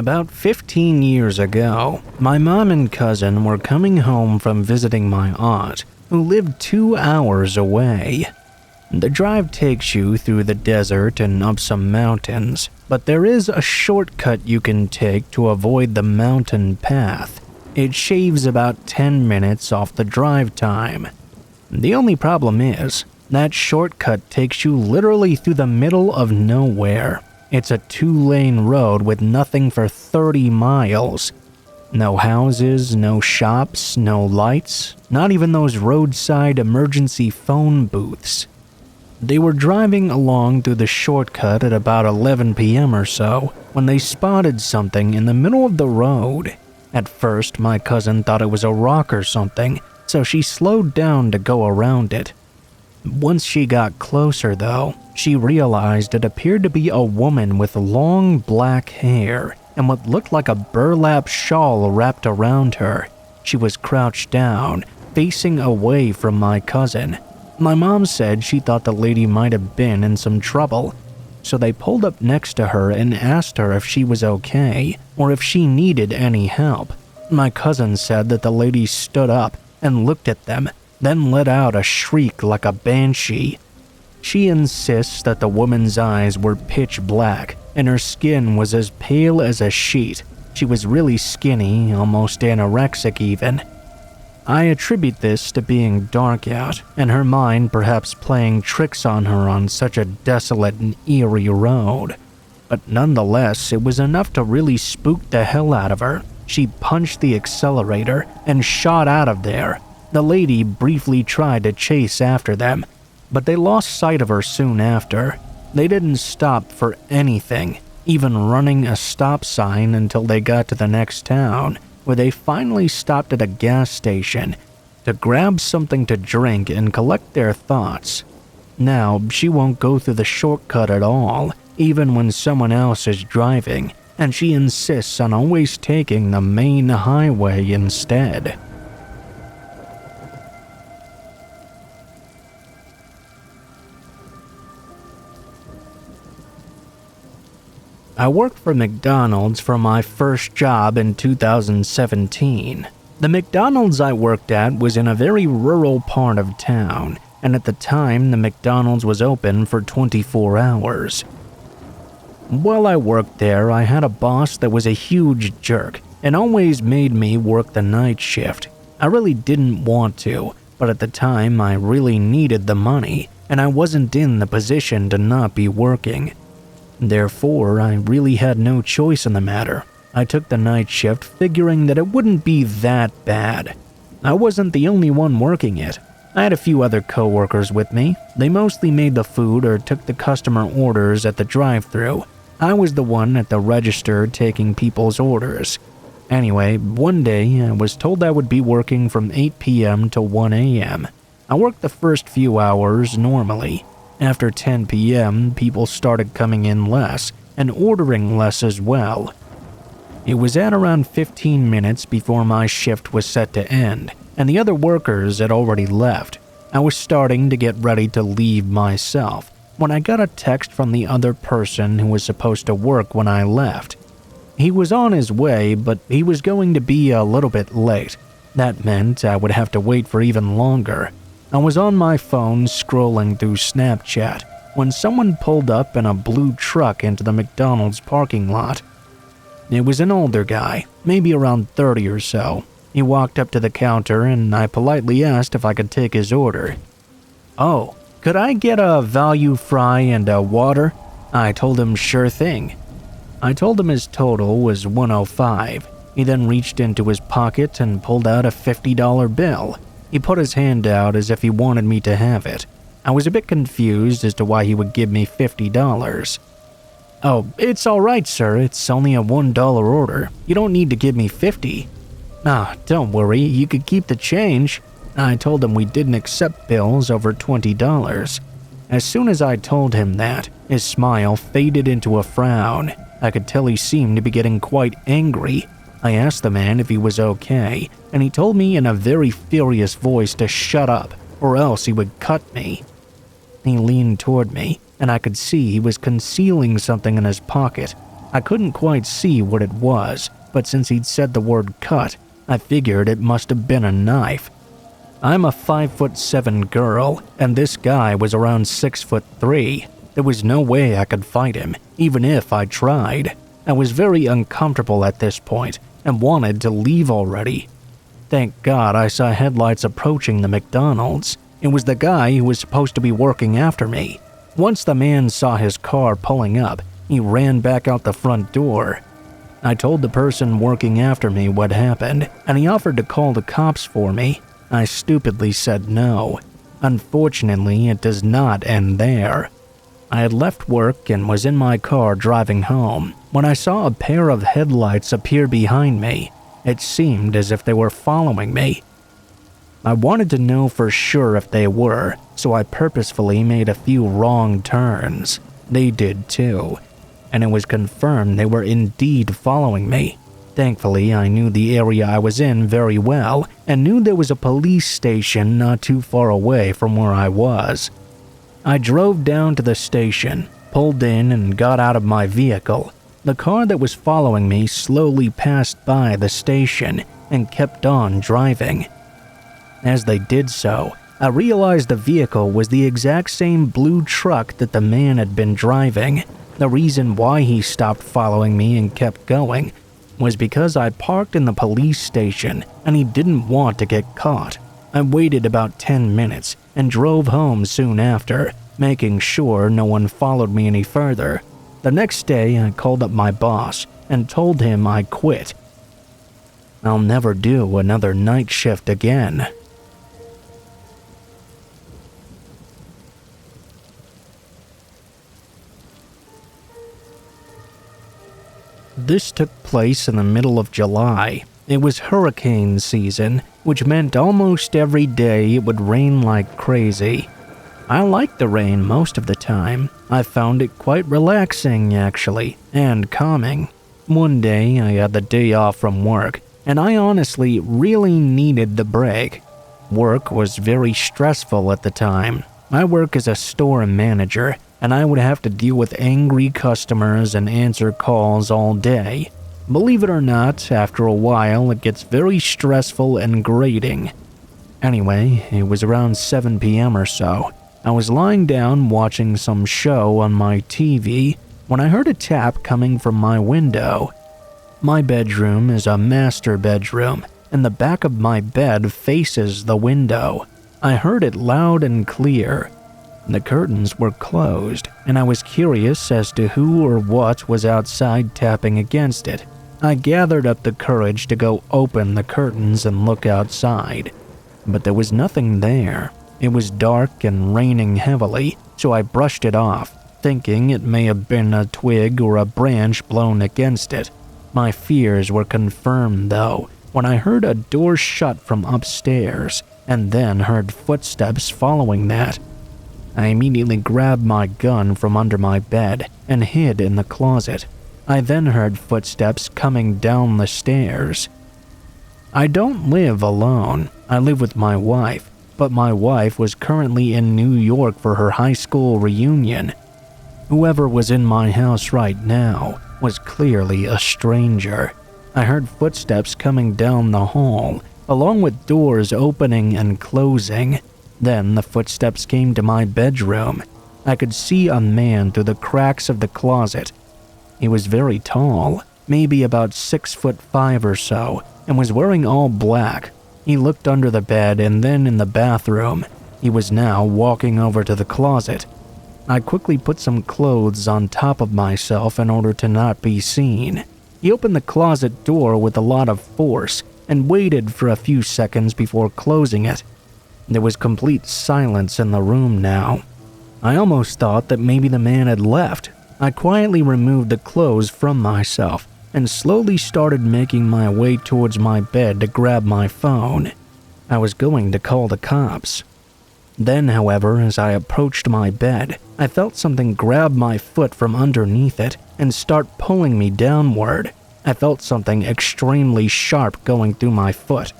About 15 years ago, my mom and cousin were coming home from visiting my aunt, who lived 2 hours away. The drive takes you through the desert and up some mountains, but there is a shortcut you can take to avoid the mountain path. It shaves about 10 minutes off the drive time. The only problem is, that shortcut takes you literally through the middle of nowhere. It's a 2-lane road with nothing for 30 miles. No houses, no shops, no lights, not even those roadside emergency phone booths. They were driving along through the shortcut at about 11 p.m. or so when they spotted something in the middle of the road. At first, my cousin thought it was a rock or something, so she slowed down to go around it. Once she got closer, though, she realized it appeared to be a woman with long black hair and what looked like a burlap shawl wrapped around her. She was crouched down, facing away from my cousin. My mom said she thought the lady might have been in some trouble, so they pulled up next to her and asked her if she was okay or if she needed any help. My cousin said that the lady stood up and looked at them, then let out a shriek like a banshee. She insists that the woman's eyes were pitch black and her skin was as pale as a sheet. She was really skinny, almost anorexic even. I attribute this to being dark out and her mind perhaps playing tricks on her on such a desolate and eerie road. But nonetheless, it was enough to really spook the hell out of her. She punched the accelerator and shot out of there. The lady briefly tried to chase after them, but they lost sight of her soon after. They didn't stop for anything, even running a stop sign until they got to the next town, where they finally stopped at a gas station to grab something to drink and collect their thoughts. Now, she won't go through the shortcut at all, even when someone else is driving, and she insists on always taking the main highway instead. I worked for McDonald's for my first job in 2017. The McDonald's I worked at was in a very rural part of town, and at the time the McDonald's was open for 24 hours. While I worked there, I had a boss that was a huge jerk and always made me work the night shift. I really didn't want to, but at the time I really needed the money, and I wasn't in the position to not be working. Therefore, I really had no choice in the matter. I took the night shift figuring that it wouldn't be that bad. I wasn't the only one working it. I had a few other co-workers with me. They mostly made the food or took the customer orders at the drive-thru. I was the one at the register taking people's orders. Anyway, one day I was told I would be working from 8 p.m. to 1 a.m. I worked the first few hours normally. After 10 p.m., people started coming in less and ordering less as well. It was at around 15 minutes before my shift was set to end, and the other workers had already left. I was starting to get ready to leave myself when I got a text from the other person who was supposed to work when I left. He was on his way, but he was going to be a little bit late. That meant I would have to wait for even longer. I was on my phone scrolling through Snapchat when someone pulled up in a blue truck into the McDonald's parking lot. It was an older guy, maybe around 30 or so. He walked up to the counter and I politely asked if I could take his order. "Oh, could I get a value fry and a water?" I told him sure thing. I told him his total was $105. He then reached into his pocket and pulled out a $50 bill. He put his hand out as if he wanted me to have it. I was a bit confused as to why he would give me $50. "Oh, it's all right, sir. It's only a $1 order. You don't need to give me $50. Don't worry. You could keep the change." I told him we didn't accept bills over $20. As soon as I told him that, his smile faded into a frown. I could tell he seemed to be getting quite angry. I asked the man if he was okay, and he told me in a very furious voice to shut up, or else he would cut me. He leaned toward me, and I could see he was concealing something in his pocket. I couldn't quite see what it was, but since he'd said the word cut, I figured it must have been a knife. I'm a 5'7" girl, and this guy was around 6'3". There was no way I could fight him, even if I tried. I was very uncomfortable at this point and wanted to leave already. Thank God I saw headlights approaching the McDonald's. It was the guy who was supposed to be working after me. Once the man saw his car pulling up, he ran back out the front door. I told the person working after me what happened, and he offered to call the cops for me. I stupidly said no. Unfortunately, it does not end there. I had left work and was in my car driving home when I saw a pair of headlights appear behind me. It seemed as if they were following me. I wanted to know for sure if they were, so I purposefully made a few wrong turns. They did too, and it was confirmed they were indeed following me. Thankfully, I knew the area I was in very well and knew there was a police station not too far away from where I was. I drove down to the station, pulled in, and got out of my vehicle. The car that was following me slowly passed by the station and kept on driving. As they did so, I realized the vehicle was the exact same blue truck that the man had been driving. The reason why he stopped following me and kept going was because I parked in the police station and he didn't want to get caught. I waited about 10 minutes and drove home soon after, making sure no one followed me any further. The next day, I called up my boss and told him I quit. I'll never do another night shift again. This took place in the middle of July. It was hurricane season, which meant almost every day it would rain like crazy. I liked the rain most of the time. I found it quite relaxing, actually, and calming. One day, I had the day off from work, and I honestly really needed the break. Work was very stressful at the time. I work as a store manager, and I would have to deal with angry customers and answer calls all day. Believe it or not, after a while it gets very stressful and grating. Anyway, it was around 7 p.m. or so. I was lying down watching some show on my TV when I heard a tap coming from my window. My bedroom is a master bedroom, and the back of my bed faces the window. I heard it loud and clear. The curtains were closed, and I was curious as to who or what was outside tapping against it. I gathered up the courage to go open the curtains and look outside, but there was nothing there. It was dark and raining heavily, so I brushed it off, thinking it may have been a twig or a branch blown against it. My fears were confirmed, though, when I heard a door shut from upstairs, and then heard footsteps following that. I immediately grabbed my gun from under my bed and hid in the closet. I then heard footsteps coming down the stairs. I don't live alone. I live with my wife, but my wife was currently in New York for her high school reunion. Whoever was in my house right now was clearly a stranger. I heard footsteps coming down the hall, along with doors opening and closing. Then the footsteps came to my bedroom. I could see a man through the cracks of the closet. He was very tall, maybe about 6'5" or so, and was wearing all black. He looked under the bed and then in the bathroom. He was now walking over to the closet. I quickly put some clothes on top of myself in order to not be seen. He opened the closet door with a lot of force and waited for a few seconds before closing it. There was complete silence in the room now. I almost thought that maybe the man had left. I quietly removed the clothes from myself and slowly started making my way towards my bed to grab my phone. I was going to call the cops. Then, however, as I approached my bed, I felt something grab my foot from underneath it and start pulling me downward. I felt something extremely sharp going through my foot.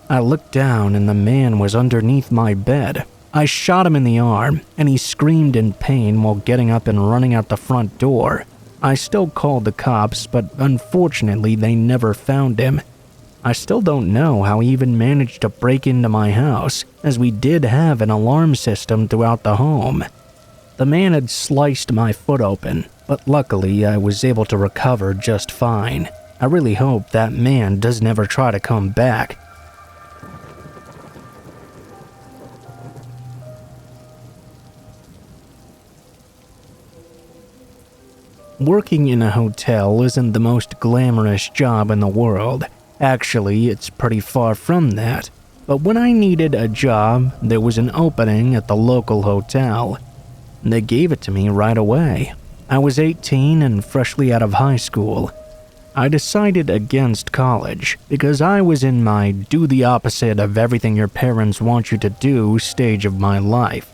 I looked down and the man was underneath my bed. I shot him in the arm and he screamed in pain while getting up and running out the front door. I still called the cops, but unfortunately they never found him. I still don't know how he even managed to break into my house, as we did have an alarm system throughout the home. The man had sliced my foot open, but luckily I was able to recover just fine. I really hope that man doesn't ever try to come back. Working in a hotel isn't the most glamorous job in the world. Actually, it's pretty far from that. But when I needed a job, there was an opening at the local hotel. They gave it to me right away. I was 18 and freshly out of high school. I decided against college because I was in my do the opposite of everything your parents want you to do stage of my life.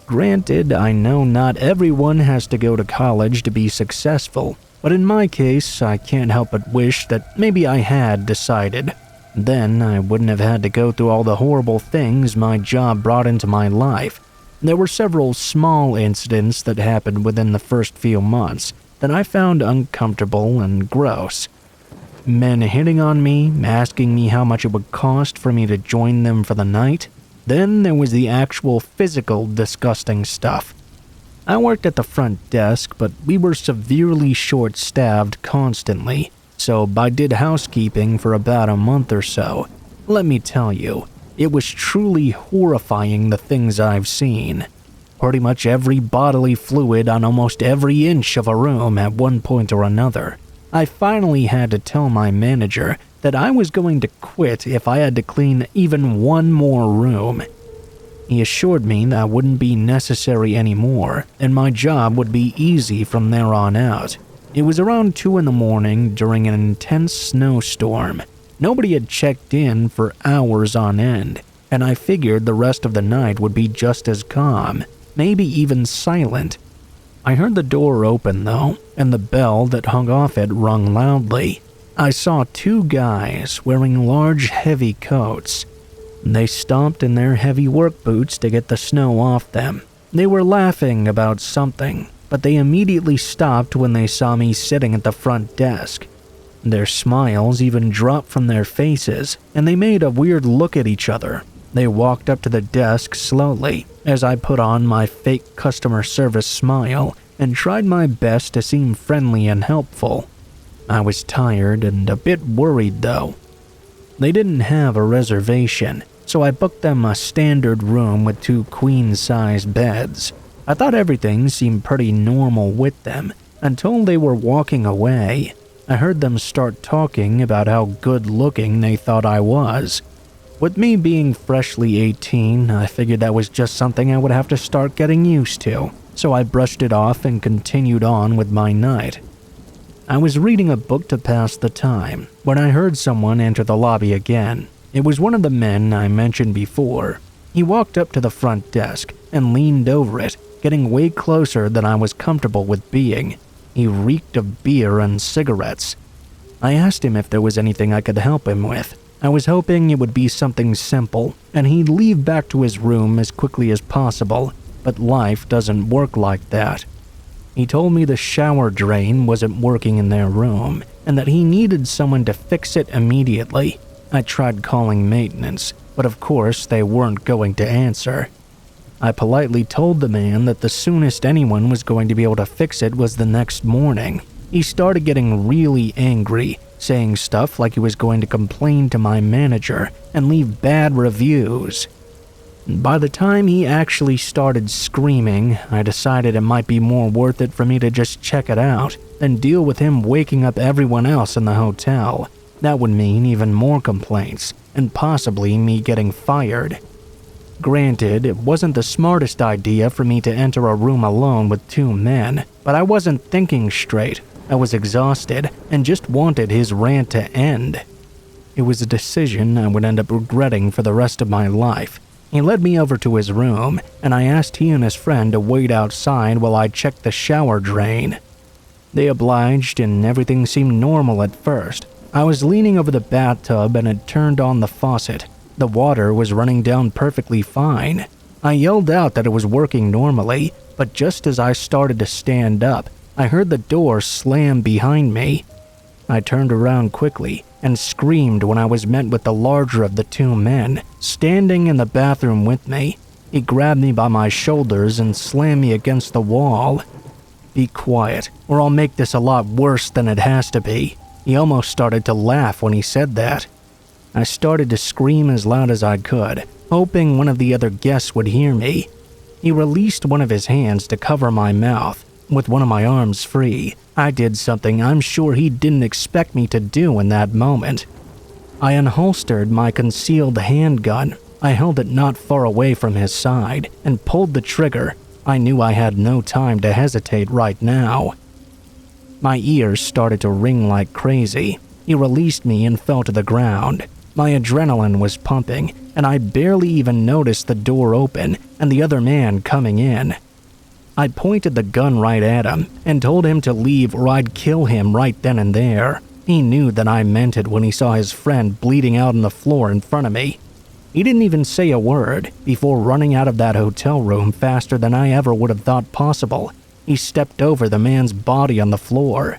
Granted, I know not everyone has to go to college to be successful, but in my case, I can't help but wish that maybe I had decided. Then I wouldn't have had to go through all the horrible things my job brought into my life. There were several small incidents that happened within the first few months that I found uncomfortable and gross. Men hitting on me, asking me how much it would cost for me to join them for the night. Then there was the actual physical disgusting stuff. I worked at the front desk, but we were severely short-staffed constantly, so I did housekeeping for about a month or so. Let me tell you, it was truly horrifying the things I've seen. Pretty much every bodily fluid on almost every inch of a room at one point or another. I finally had to tell my manager that I was going to quit if I had to clean even one more room. He assured me that wouldn't be necessary anymore, and my job would be easy from there on out. It was around 2 a.m. during an intense snowstorm. Nobody had checked in for hours on end, and I figured the rest of the night would be just as calm, maybe even silent. I heard the door open though, and the bell that hung off it rung loudly. I saw 2 guys wearing large, heavy coats. They stomped in their heavy work boots to get the snow off them. They were laughing about something, but they immediately stopped when they saw me sitting at the front desk. Their smiles even dropped from their faces, and they made a weird look at each other. They walked up to the desk slowly as I put on my fake customer service smile and tried my best to seem friendly and helpful. I was tired and a bit worried though. They didn't have a reservation, so I booked them a standard room with 2 queen-size beds. I thought everything seemed pretty normal with them until they were walking away. I heard them start talking about how good-looking they thought I was. With me being freshly 18, I figured that was just something I would have to start getting used to, so I brushed it off and continued on with my night. I was reading a book to pass the time when I heard someone enter the lobby again. It was one of the men I mentioned before. He walked up to the front desk and leaned over it, getting way closer than I was comfortable with being. He reeked of beer and cigarettes. I asked him if there was anything I could help him with. I was hoping it would be something simple, and he'd leave back to his room as quickly as possible, but life doesn't work like that. He told me the shower drain wasn't working in their room, and that he needed someone to fix it immediately. I tried calling maintenance, but of course they weren't going to answer. I politely told the man that the soonest anyone was going to be able to fix it was the next morning. He started getting really angry, saying stuff like he was going to complain to my manager and leave bad reviews. By the time he actually started screaming, I decided it might be more worth it for me to just check it out than deal with him waking up everyone else in the hotel. That would mean even more complaints, and possibly me getting fired. Granted, it wasn't the smartest idea for me to enter a room alone with 2 men, but I wasn't thinking straight. I was exhausted and just wanted his rant to end. It was a decision I would end up regretting for the rest of my life. He led me over to his room, and I asked he and his friend to wait outside while I checked the shower drain. They obliged, and everything seemed normal at first. I was leaning over the bathtub and had turned on the faucet. The water was running down perfectly fine. I yelled out that it was working normally, but just as I started to stand up, I heard the door slam behind me. I turned around quickly and screamed when I was met with the larger of the two men standing in the bathroom with me. He grabbed me by my shoulders and slammed me against the wall. "Be quiet, or I'll make this a lot worse than it has to be." He almost started to laugh when he said that. I started to scream as loud as I could, hoping one of the other guests would hear me. He released one of his hands to cover my mouth, with one of my arms free. I did something I'm sure he didn't expect me to do in that moment. I unholstered my concealed handgun. I held it not far away from his side and pulled the trigger. I knew I had no time to hesitate right now. My ears started to ring like crazy. He released me and fell to the ground. My adrenaline was pumping, and I barely even noticed the door open and the other man coming in. I pointed the gun right at him and told him to leave or I'd kill him right then and there. He knew that I meant it when he saw his friend bleeding out on the floor in front of me. He didn't even say a word before running out of that hotel room faster than I ever would have thought possible. He stepped over the man's body on the floor.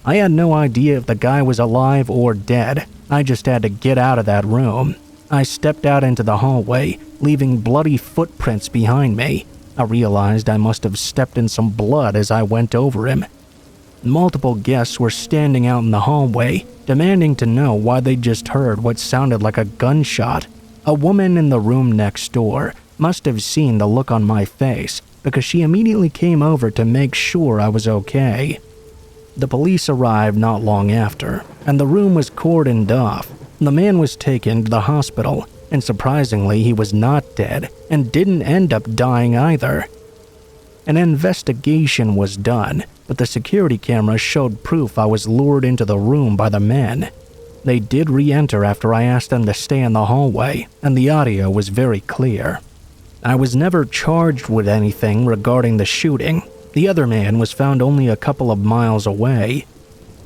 I had no idea if the guy was alive or dead. I just had to get out of that room. I stepped out into the hallway, leaving bloody footprints behind me. I realized I must have stepped in some blood as I went over him. Multiple guests were standing out in the hallway, demanding to know why they just heard what sounded like a gunshot. A woman in the room next door must have seen the look on my face because she immediately came over to make sure I was okay. The police arrived not long after, and the room was cordoned off. The man was taken to the hospital, and surprisingly, he was not dead and didn't end up dying either. An investigation was done, but the security camera showed proof I was lured into the room by the men. They did re-enter after I asked them to stay in the hallway, and the audio was very clear. I was never charged with anything regarding the shooting. The other man was found only a couple of miles away.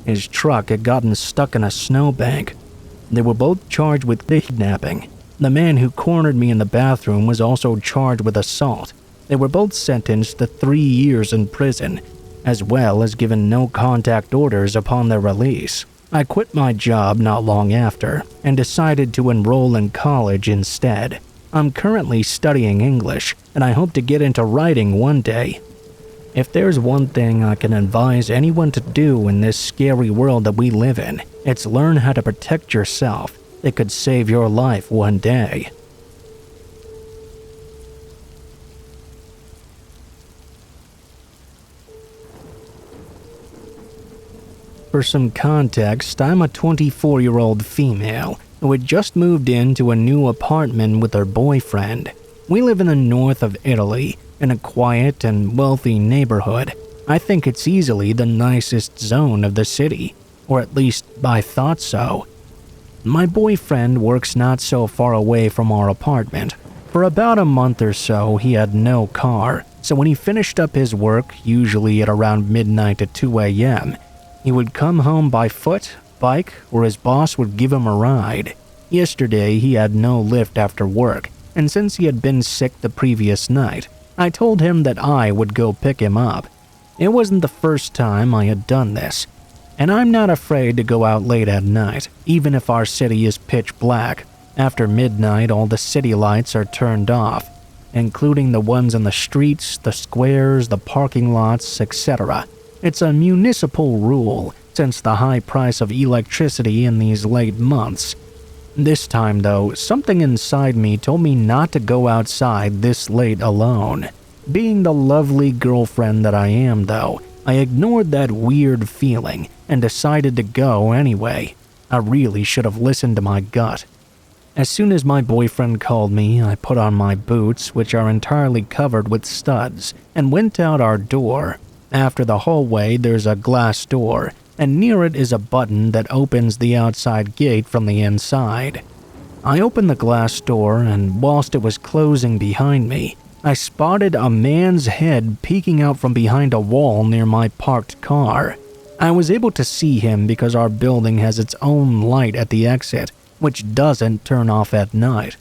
His truck had gotten stuck in a snowbank. They were both charged with kidnapping. The man who cornered me in the bathroom was also charged with assault. They were both sentenced to 3 years in prison, as well as given no contact orders upon their release. I quit my job not long after and decided to enroll in college instead. I'm currently studying English, and I hope to get into writing one day. If there's one thing I can advise anyone to do in this scary world that we live in, it's learn how to protect yourself. It could save your life one day. For some context, I'm a 24-year-old female who had just moved into a new apartment with her boyfriend. We live in the north of Italy, in a quiet and wealthy neighborhood. I think it's easily the nicest zone of the city, or at least I thought so. My boyfriend works not so far away from our apartment. For about a month or so, he had no car, so when he finished up his work, usually at around midnight to 2 a.m., he would come home by foot, bike, or his boss would give him a ride. Yesterday, he had no lift after work, and since he had been sick the previous night, I told him that I would go pick him up. It wasn't the first time I had done this, and I'm not afraid to go out late at night, even if our city is pitch black. After midnight, all the city lights are turned off, including the ones in the streets, the squares, the parking lots, etc. It's a municipal rule since the high price of electricity in these late months. This time, though, something inside me told me not to go outside this late alone. Being the lovely girlfriend that I am, though, I ignored that weird feeling and decided to go anyway. I really should have listened to my gut. As soon as my boyfriend called me, I put on my boots, which are entirely covered with studs, and went out our door. After the hallway, there's a glass door, and near it is a button that opens the outside gate from the inside. I opened the glass door, and whilst it was closing behind me, I spotted a man's head peeking out from behind a wall near my parked car. I was able to see him because our building has its own light at the exit, which doesn't turn off at night.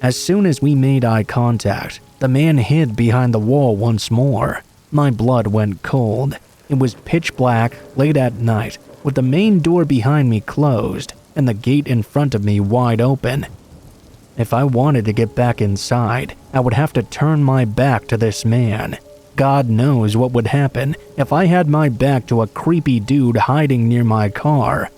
As soon as we made eye contact, the man hid behind the wall once more. My blood went cold. It was pitch black, late at night, with the main door behind me closed and the gate in front of me wide open. If I wanted to get back inside, I would have to turn my back to this man. God knows what would happen if I had my back to a creepy dude hiding near my car.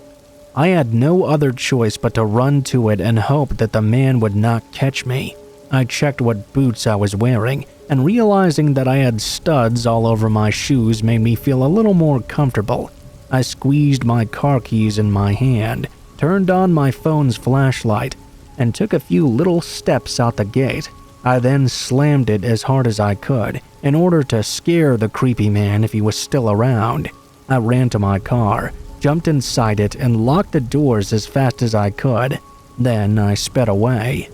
I had no other choice but to run to it and hope that the man would not catch me. I checked what boots I was wearing, and realizing that I had studs all over my shoes made me feel a little more comfortable. I squeezed my car keys in my hand, turned on my phone's flashlight, and took a few little steps out the gate. I then slammed it as hard as I could in order to scare the creepy man if he was still around. I ran to my car, jumped inside it, and locked the doors as fast as I could. Then I sped away.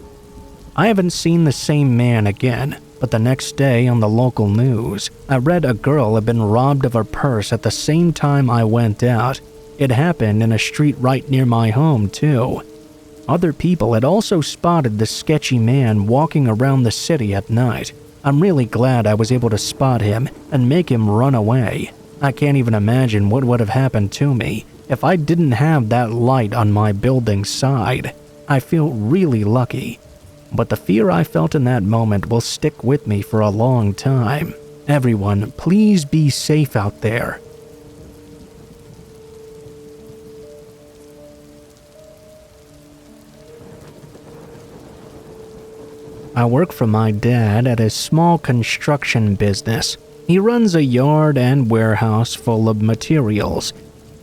I haven't seen the same man again, but the next day on the local news, I read a girl had been robbed of her purse at the same time I went out. It happened in a street right near my home, too. Other people had also spotted the sketchy man walking around the city at night. I'm really glad I was able to spot him and make him run away. I can't even imagine what would have happened to me if I didn't have that light on my building's side. I feel really lucky. But the fear I felt in that moment will stick with me for a long time. Everyone, please be safe out there. I work for my dad at a small construction business. He runs a yard and warehouse full of materials,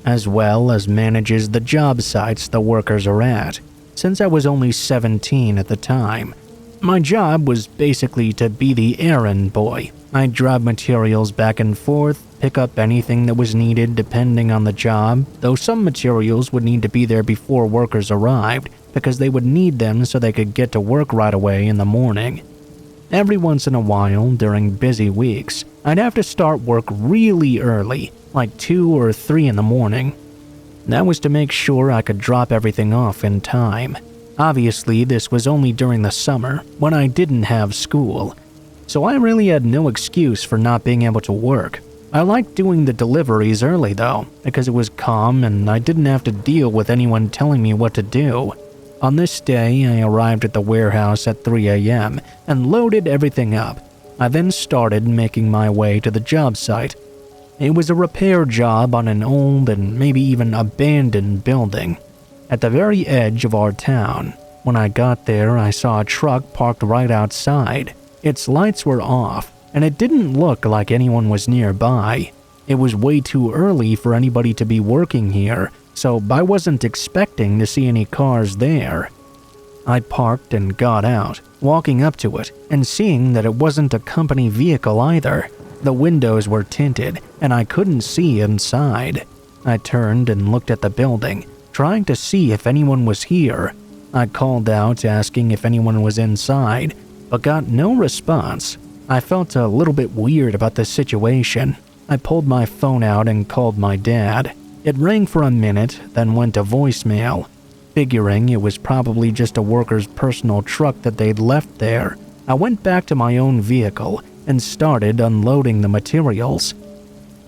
as well as manages the job sites the workers are at. Since I was only 17 at the time, my job was basically to be the errand boy. I'd drive materials back and forth, pick up anything that was needed depending on the job, though some materials would need to be there before workers arrived because they would need them so they could get to work right away in the morning. Every once in a while, during busy weeks, I'd have to start work really early, like 2 or 3 in the morning. That was to make sure I could drop everything off in time. Obviously, this was only during the summer, when I didn't have school, so I really had no excuse for not being able to work. I liked doing the deliveries early though, because it was calm and I didn't have to deal with anyone telling me what to do. On this day, I arrived at the warehouse at 3 a.m. and loaded everything up. I then started making my way to the job site. It was a repair job on an old and maybe even abandoned building at the very edge of our town. When I got there, I saw a truck parked right outside. Its lights were off, and it didn't look like anyone was nearby. It was way too early for anybody to be working here, so I wasn't expecting to see any cars there. I parked and got out, walking up to it and seeing that it wasn't a company vehicle either. The windows were tinted, and I couldn't see inside. I turned and looked at the building, trying to see if anyone was here. I called out asking if anyone was inside, but got no response. I felt a little bit weird about the situation. I pulled my phone out and called my dad. It rang for a minute, then went to voicemail. Figuring it was probably just a worker's personal truck that they'd left there, I went back to my own vehicle and started unloading the materials.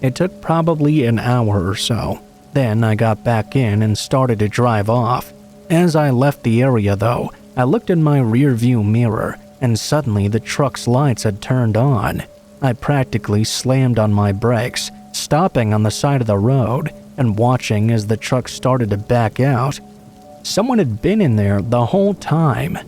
It took probably an hour or so. Then I got back in and started to drive off. As I left the area though, I looked in my rearview mirror and suddenly the truck's lights had turned on. I practically slammed on my brakes, stopping on the side of the road and watching as the truck started to back out. Someone had been in there the whole time.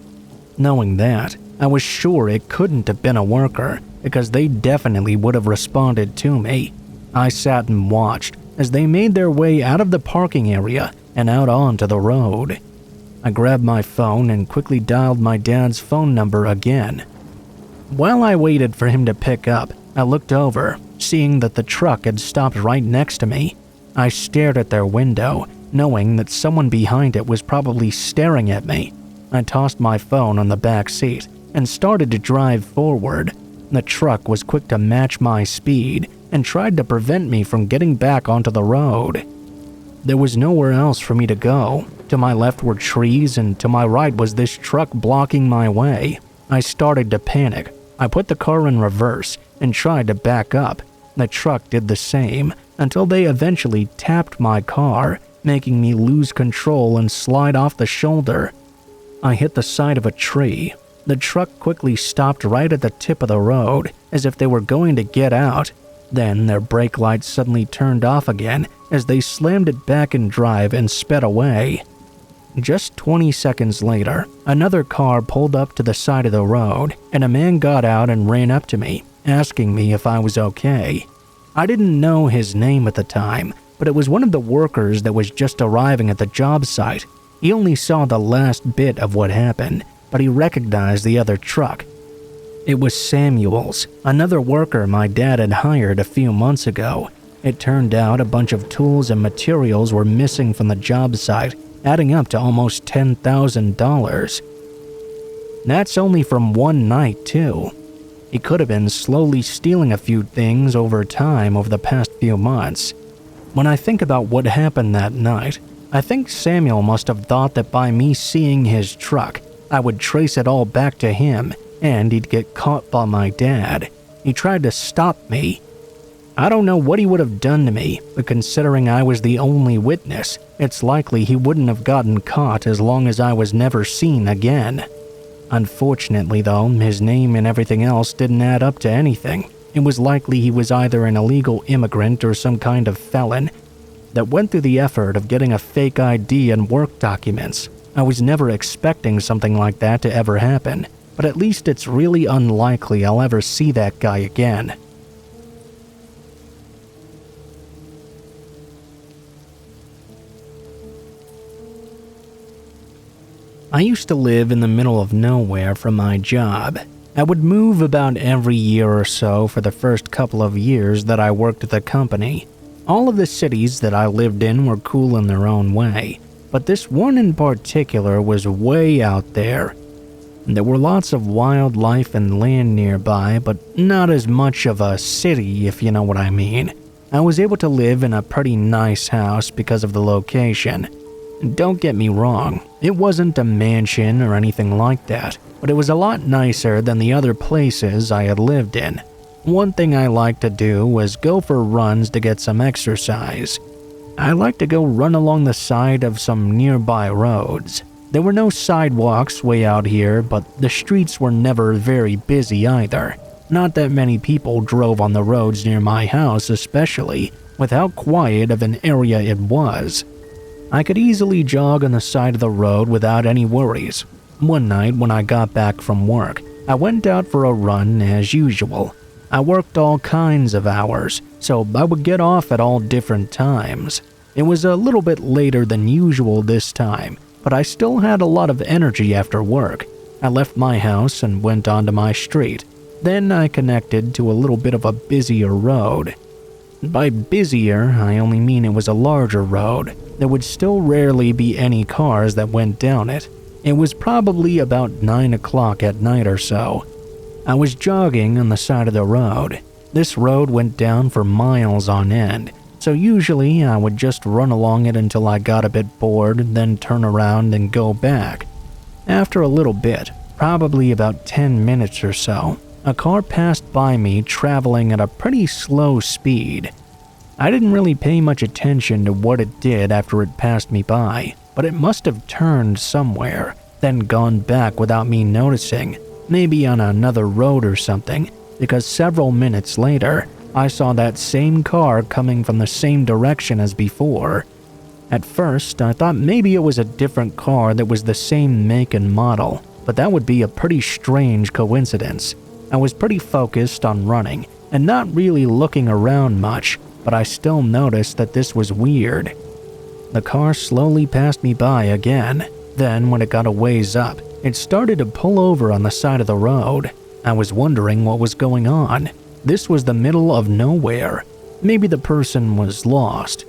Knowing that, I was sure it couldn't have been a worker because they definitely would have responded to me. I sat and watched as they made their way out of the parking area and out onto the road. I grabbed my phone and quickly dialed my dad's phone number again. While I waited for him to pick up, I looked over, seeing that the truck had stopped right next to me. I stared at their window, knowing that someone behind it was probably staring at me. I tossed my phone on the back seat and started to drive forward. The truck was quick to match my speed and tried to prevent me from getting back onto the road. There was nowhere else for me to go. To my left were trees and to my right was this truck blocking my way. I started to panic. I put the car in reverse and tried to back up. The truck did the same. until they eventually tapped my car, making me lose control and slide off the shoulder. I hit the side of a tree. The truck quickly stopped right at the tip of the road, as if they were going to get out. Then their brake lights suddenly turned off again as they slammed it back in drive and sped away. Just 20 seconds later, another car pulled up to the side of the road, and a man got out and ran up to me, asking me if I was okay. I didn't know his name at the time, but it was one of the workers that was just arriving at the job site. He only saw the last bit of what happened, but he recognized the other truck. It was Samuel's, another worker my dad had hired a few months ago. It turned out a bunch of tools and materials were missing from the job site, adding up to almost $10,000. That's only from one night, too. He could have been slowly stealing a few things over time over the past few months. When I think about what happened that night, I think Samuel must have thought that by me seeing his truck, I would trace it all back to him and he'd get caught by my dad. He tried to stop me. I don't know what he would have done to me, but considering I was the only witness, it's likely he wouldn't have gotten caught as long as I was never seen again. Unfortunately though, his name and everything else didn't add up to anything. It was likely he was either an illegal immigrant or some kind of felon that went through the effort of getting a fake ID and work documents. I was never expecting something like that to ever happen, but at least it's really unlikely I'll ever see that guy again. I used to live in the middle of nowhere for my job. I would move about every year or so for the first couple of years that I worked at the company. All of the cities that I lived in were cool in their own way, but this one in particular was way out there. There were lots of wildlife and land nearby, but not as much of a city, if you know what I mean. I was able to live in a pretty nice house because of the location. Don't get me wrong, it wasn't a mansion or anything like that, but it was a lot nicer than the other places I had lived in. One thing I liked to do was go for runs to get some exercise. I liked to go run along the side of some nearby roads. There were no sidewalks way out here, but the streets were never very busy either. Not that many people drove on the roads near my house, especially with how quiet of an area it was. I could easily jog on the side of the road without any worries. One night when I got back from work, I went out for a run as usual. I worked all kinds of hours, so I would get off at all different times. It was a little bit later than usual this time, but I still had a lot of energy after work. I left my house and went onto my street. Then I connected to a little bit of a busier road. By busier, I only mean it was a larger road. There would still rarely be any cars that went down it. It was probably about 9 o'clock at night or so. I was jogging on the side of the road. This road went down for miles on end, so usually I would just run along it until I got a bit bored, then turn around and go back. After a little bit, probably about 10 minutes or so, a car passed by me traveling at a pretty slow speed. I didn't really pay much attention to what it did after it passed me by, but it must have turned somewhere, then gone back without me noticing, maybe on another road or something, because several minutes later, I saw that same car coming from the same direction as before. At first, I thought maybe it was a different car that was the same make and model, but that would be a pretty strange coincidence. I was pretty focused on running and not really looking around much, but I still noticed that this was weird. The car slowly passed me by again. Then, when it got a ways up, it started to pull over on the side of the road. I was wondering what was going on. This was the middle of nowhere. Maybe the person was lost.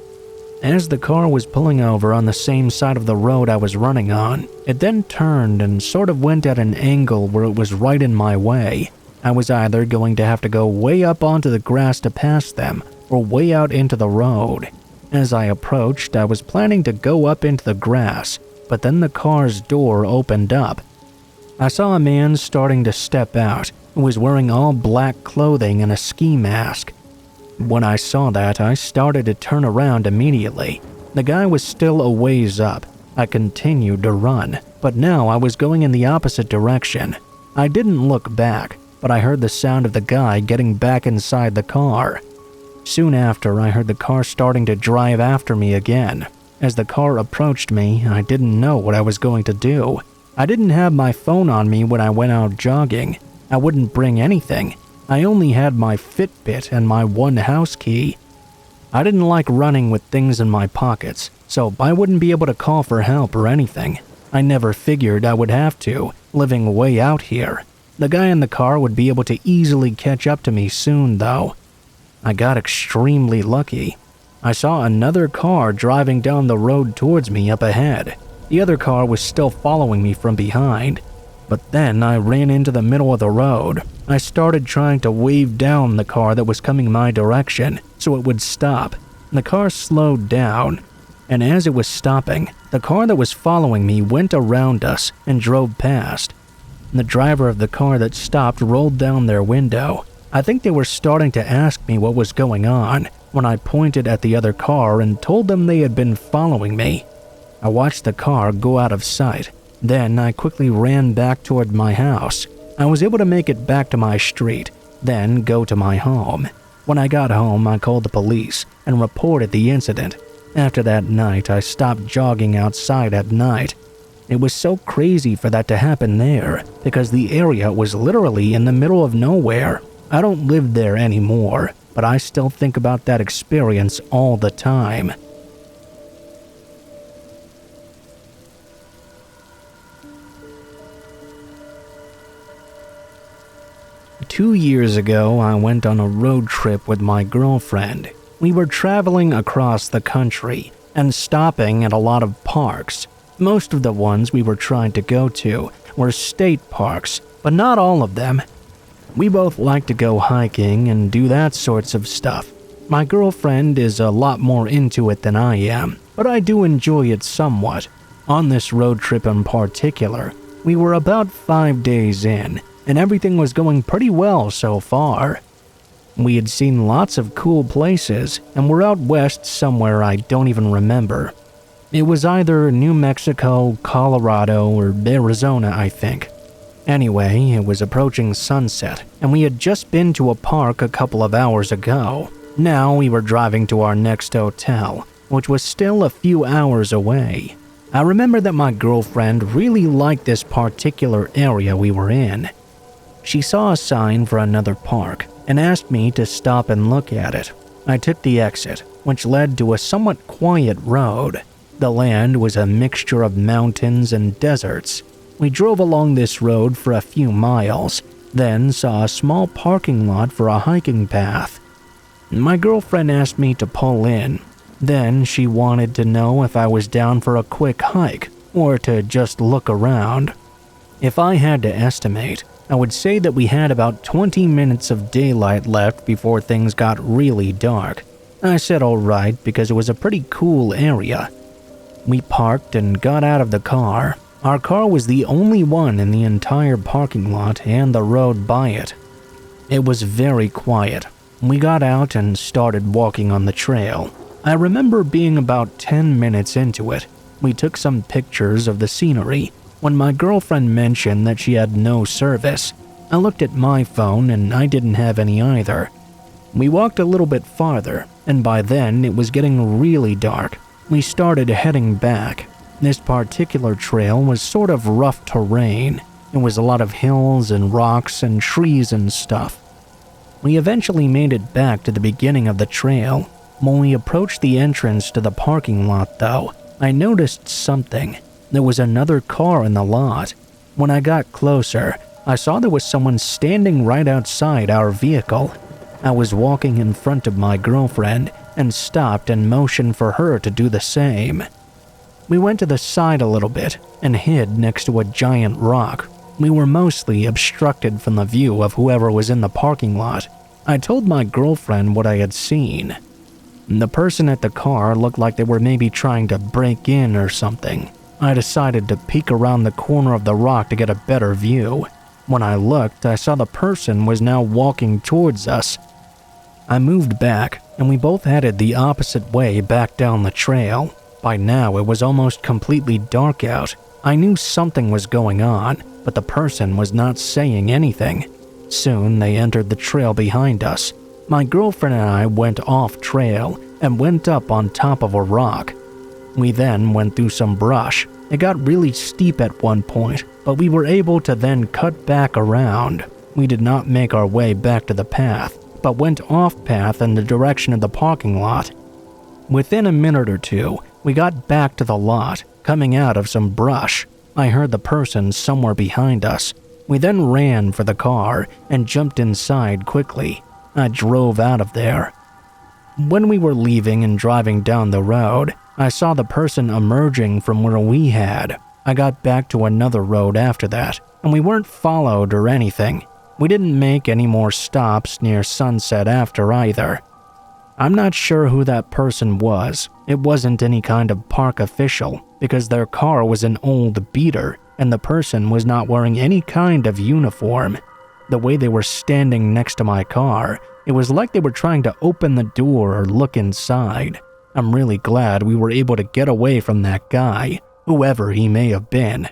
As the car was pulling over on the same side of the road I was running on, it then turned and sort of went at an angle where it was right in my way. I was either going to have to go way up onto the grass to pass them, or way out into the road. As I approached, I was planning to go up into the grass, but then the car's door opened up. I saw a man starting to step out, who was wearing all black clothing and a ski mask. When I saw that, I started to turn around immediately. The guy was still a ways up. I continued to run, but now I was going in the opposite direction. I didn't look back, but I heard the sound of the guy getting back inside the car. Soon after, I heard the car starting to drive after me again. As the car approached me, I didn't know what I was going to do. I didn't have my phone on me when I went out jogging. I wouldn't bring anything. I only had my Fitbit and my one house key. I didn't like running with things in my pockets, so I wouldn't be able to call for help or anything. I never figured I would have to, living way out here. The guy in the car would be able to easily catch up to me soon, though. I got extremely lucky. I saw another car driving down the road towards me up ahead. The other car was still following me from behind. But then I ran into the middle of the road. I started trying to wave down the car that was coming my direction so it would stop. The car slowed down, and as it was stopping, the car that was following me went around us and drove past. The driver of the car that stopped rolled down their window. I think they were starting to ask me what was going on when I pointed at the other car and told them they had been following me. I watched the car go out of sight. Then I quickly ran back toward my house. I was able to make it back to my street, then go to my home. When I got home, I called the police and reported the incident. After that night, I stopped jogging outside at night. It was so crazy for that to happen there, because the area was literally in the middle of nowhere. I don't live there anymore, but I still think about that experience all the time. 2 years ago, I went on a road trip with my girlfriend. We were traveling across the country and stopping at a lot of parks. Most of the ones we were trying to go to were state parks, but not all of them. We both like to go hiking and do that sorts of stuff. My girlfriend is a lot more into it than I am, but I do enjoy it somewhat. On this road trip in particular, we were about 5 days in, and everything was going pretty well so far. We had seen lots of cool places, and were out west somewhere I don't even remember. It was either New Mexico, Colorado, or Arizona, I think. Anyway, it was approaching sunset, and we had just been to a park a couple of hours ago. Now we were driving to our next hotel, which was still a few hours away. I remember that my girlfriend really liked this particular area we were in. She saw a sign for another park and asked me to stop and look at it. I took the exit, which led to a somewhat quiet road. The land was a mixture of mountains and deserts. We drove along this road for a few miles, then saw a small parking lot for a hiking path. My girlfriend asked me to pull in. Then she wanted to know if I was down for a quick hike or to just look around. If I had to estimate, I would say that we had about 20 minutes of daylight left before things got really dark. I said alright because it was a pretty cool area. We parked and got out of the car. Our car was the only one in the entire parking lot and the road by it. It was very quiet. We got out and started walking on the trail. I remember being about 10 minutes into it. We took some pictures of the scenery. When my girlfriend mentioned that she had no service, I looked at my phone and I didn't have any either. We walked a little bit farther, and by then it was getting really dark. We started heading back. This particular trail was sort of rough terrain. It was a lot of hills and rocks and trees and stuff. We eventually made it back to the beginning of the trail. When we approached the entrance to the parking lot, though, I noticed something. There was another car in the lot. When I got closer, I saw there was someone standing right outside our vehicle. I was walking in front of my girlfriend and stopped and motioned for her to do the same. We went to the side a little bit and hid next to a giant rock. We were mostly obstructed from the view of whoever was in the parking lot. I told my girlfriend what I had seen. The person at the car looked like they were maybe trying to break in or something. I decided to peek around the corner of the rock to get a better view. When I looked, I saw the person was now walking towards us. I moved back, and we both headed the opposite way back down the trail. By now, it was almost completely dark out. I knew something was going on, but the person was not saying anything. Soon, they entered the trail behind us. My girlfriend and I went off trail and went up on top of a rock. We then went through some brush. It got really steep at one point, but we were able to then cut back around. We did not make our way back to the path, but went off path in the direction of the parking lot. Within a minute or two, we got back to the lot, coming out of some brush. I heard the person somewhere behind us. We then ran for the car and jumped inside quickly. I drove out of there. When we were leaving and driving down the road, I saw the person emerging from where we had. I got back to another road after that, and we weren't followed or anything. We didn't make any more stops near sunset after either. I'm not sure who that person was. It wasn't any kind of park official, because their car was an old beater, and the person was not wearing any kind of uniform. The way they were standing next to my car, it was like they were trying to open the door or look inside. I'm really glad we were able to get away from that guy, whoever he may have been.